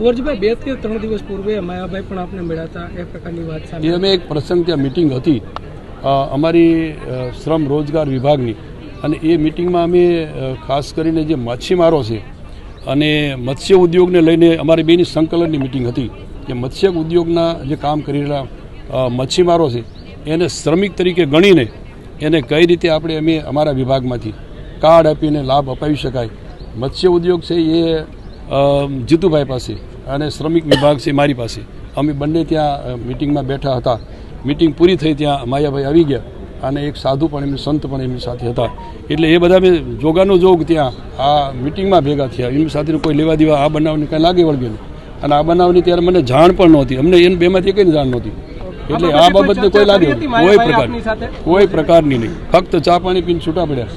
કુંવરજીભાઈ 2 કે 3 દિવસ પૂર્વે માયાભાઈ પણ આપને મળ્યા હતા, એ પ્રકારની વાત સામે અમે એક પ્રસંગ ત્યાં મિટિંગ હતી અમારી શ્રમ રોજગાર વિભાગની, અને એ મિટિંગમાં અમે ખાસ કરીને જે માછીમારો છે અને મત્સ્ય ઉદ્યોગને લઈને અમારી બેની સંકલનની મિટિંગ હતી કે મત્સ્ય ઉદ્યોગના જે કામ કરી રહેલા મચ્છીમારો છે એને શ્રમિક તરીકે ગણીને એને કઈ રીતે આપણે અમે અમારા વિભાગમાંથી કાર્ડ આપીને લાભ અપાવી શકાય. મત્સ્ય ઉદ્યોગ છે એ જીતુભાઈ પાસે અને શ્રમિક વિભાગ છે મારી પાસે. અમે બંને ત્યાં મિટિંગમાં બેઠા હતા. મિટિંગ પૂરી થઈ ત્યાં માયાભાઈ આવી ગયા અને એક સાધુ પણ એમની સંત પણ એમની સાથે હતા. એટલે એ બધા મેં જોગાનો જોગ ત્યાં આ મિટિંગમાં ભેગા થયા. એમની સાથે કોઈ લેવા દેવા આ બનાવની કાંઈ લાગે વળગે નહીં, અને આ બનાવની ત્યારે મને જાણ પણ નહોતી, અમને એને બેમાંથી કંઈ જાણ નહોતી. એટલે આ બાબતને કોઈ લાગે કોઈ પ્રકારની નહીં, ફક્ત ચા પાણી પીને છૂટા પડ્યા.